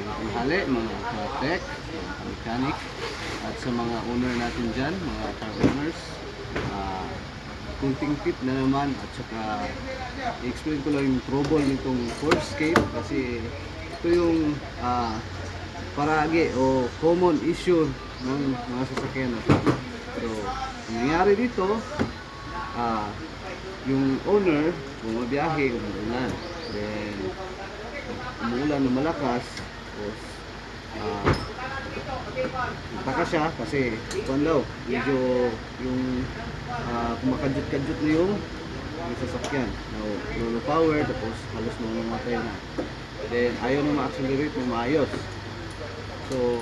tanghali, mga tech, mga mechanic, at sa mga owner natin dyan, mga car owners. Kunting tip na naman at saka i-explain ko lang yung trouble nitong Fordscape kasi ito yung paragi o common issue ng mga sasakyan natin. So, ang nangyari dito, yung owner bumabiyahe umuulan, then umuulan na malakas, tapos nagtaka siya kasi kung daw medyo yung kumakadjut-kadjut na yung sasakyan, no power, tapos halos mamamatay na, then ayaw na ma-accelerate na maayos. So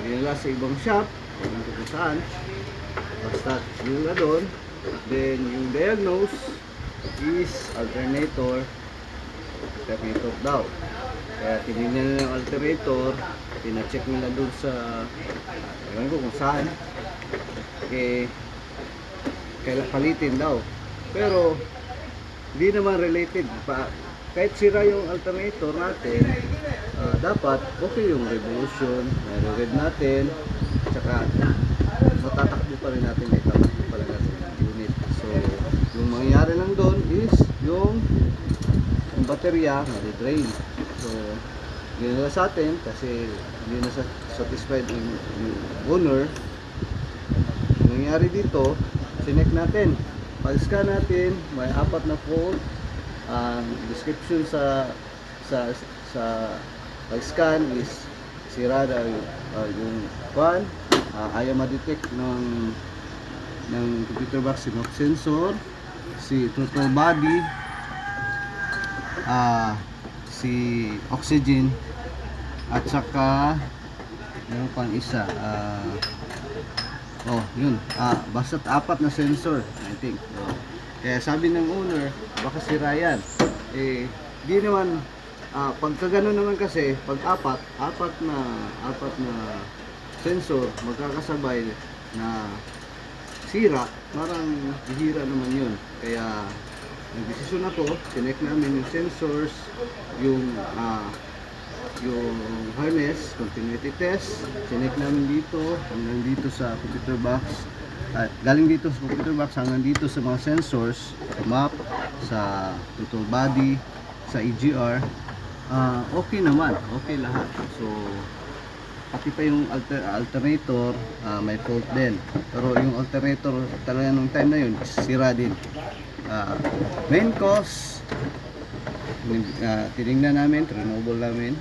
dinala sa ibang shop kung saan, basta dinala doon. Then yung diagnose is alternator daw. Kaya tinignan nila yung alternator, pina-check nila doon sa ewan ko kung saan, kaya palitin daw. Pero hindi naman related pa. Kahit sira yung alternator natin, dapat okay yung revolution, rev natin, tsaka matatakbo pa rin natin, may tatakbo pa rin natin yung unit. So yung mangyayari lang doon is yung baterya na-drain. So hindi na sa atin kasi hindi na satisfied yung owner. Yung nangyari dito, sinek natin, pag-scan natin, may 4 na fault. Description sa pag-scan is sira na yung fan, ayaw ma-detect ng computer box, si knock sensor, si throttle body, si oxygen, at saka meron pang isa, yun, basta't 4 na sensor, I think. Kaya sabi ng owner, baka sira yan. Di naman, pagka gano'n naman kasi, pag apat na sensor magkakasabay na sira, parang hihira naman yun. Kaya nagdesisyon ako, sinek namin yung sensors, yung harness, continuity test, sinek namin dito, hanggang dito sa computer box, at galing dito sa computer box hanggang dito sa mga sensors, sa map, sa throttle body, sa EGR, okay naman, okay lahat. So pati pa yung alternator, may fault din. Pero yung alternator talaga nung time na yun, sira din. Main cause, tinignan namin, renewable namin,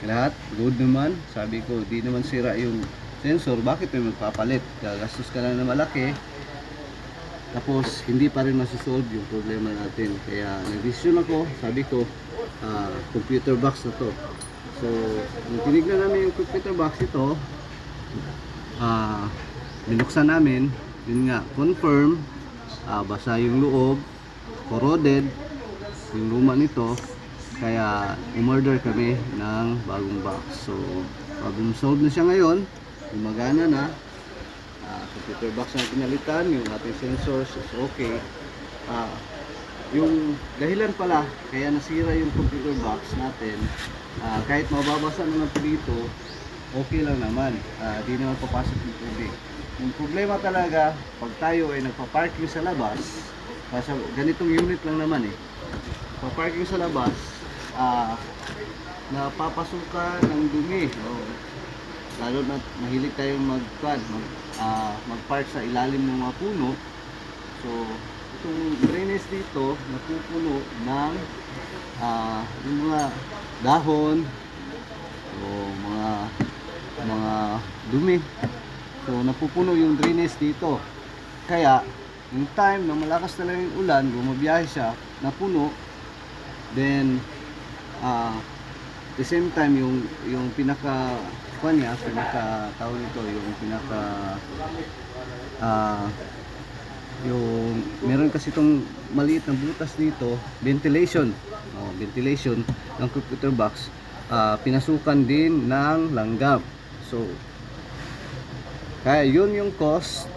lahat good naman. Sabi ko, di naman sira yung sensor, bakit may magpapalit? Gagastos ka lang na malaki, tapos hindi pa rin masusolve yung problema natin. Kaya nag-decision ako, sabi ko, computer box na to. So nung tinignan namin yung computer box ito, binuksan namin, yun nga, confirm, basa yung loob, corroded yung luma nito. Kaya umorder kami ng bagong box. So problem solved na siya ngayon, gumagana na. Computer box na pinalitan, yung ating sensors is okay. Yung dahilan pala kaya nasira yung computer box natin, kahit mababasa naman po dito, okay lang naman, di naman papasok yung tubig. Yung problema talaga, pag tayo ay nagpa-parking sa labas, kasi ganitong unit lang naman pa-parking sa labas, napapasukan ng dumi. Lalo na mahilig tayong mag-park sa ilalim ng mga puno. So itong drainage dito napupuno ng yung mga dahon o mga dumi. So napupuno yung drainage dito. Kaya yung time na malakas talaga yung ulan, bumabiyahe siya, napuno. Then the same time yung pinaka tawag nito, yung pinaka yung meron kasi itong maliit na butas dito, ventilation ng computer box, pinasukan din ng langgam. So kaya yun yung cause,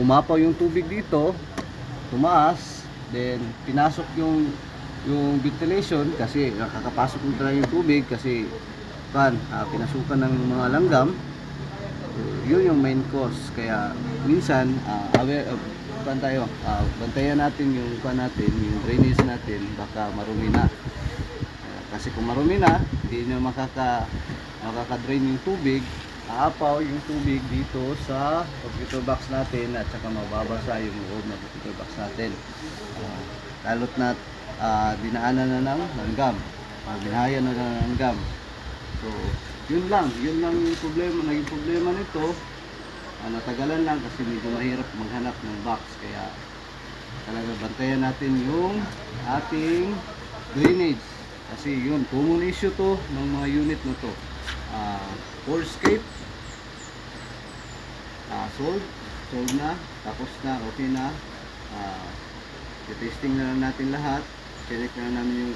umapaw yung tubig dito, tumaas, then pinasok yung yung ventilation kasi nakakapasok na talaga yung tubig kasi pinasukan ng mga langgam. So, yun yung main cause. Kaya minsan bantayan natin yung yung drainage natin, baka marumi na. Kasi kung marumi na, hindi na makaka-drain yung tubig, aapaw yung tubig dito sa computer box natin at saka mababasa yung loob ng computer box natin. Lalot na dinaanan na ng langgam, binahayan na ng langgam. So, yun lang yung problema, naging problema nito. Natagalan lang kasi medyo mahirap maghanap ng box, kaya talaga bantayan natin yung ating drainage. Kasi yun, common issue to ng mga unit na to. Forescape, sold na, tapos na, okay na. Testing na lang natin lahat. Check na namin yung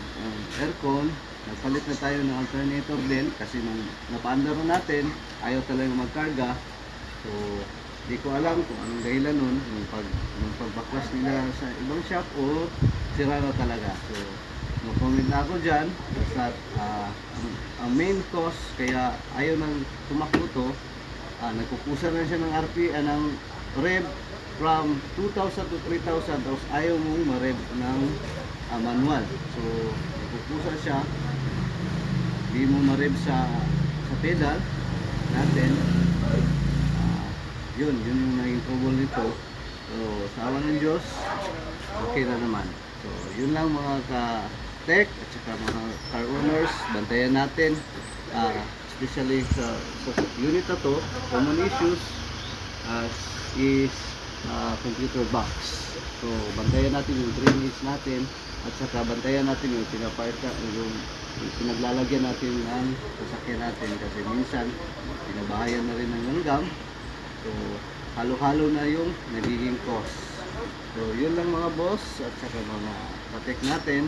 aircon. Nagpalit na tayo ng alternator din kasi nung napaandar natin, ayaw talaga magkarga. So, di ko alam kung anong dahilan nun, nung pagbaklas nila sa ibang shop o sira na talaga. So, no-comment na ako dyan. Basta, ang main cause kaya ayaw nang tumakbo to, nagpupusa na siya ng ng rev from 2,000 to 3,000, tapos ayaw mong ma-rev ng manual. So, nagpupusa siya, di mo ma-rev sa pedal natin. Yun yung naging trouble nito. So, sa awa ng Diyos, okay na naman. So, yun lang mga ka-tech at saka mga car owners, bantayan natin, especially sa unit na to. Common issues is computer box. So, bantayan natin yung drainage natin at saka bantayan natin yung yung pinaglalagyan natin ng sasakyan natin kasi minsan pinabahayan na rin ng langgam. So, halo-halo na yung nagiging cost. So, yun lang mga boss at saka mga katek natin,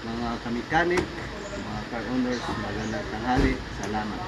mga kamekanik, mga car owners, magandang tanghali. Salamat.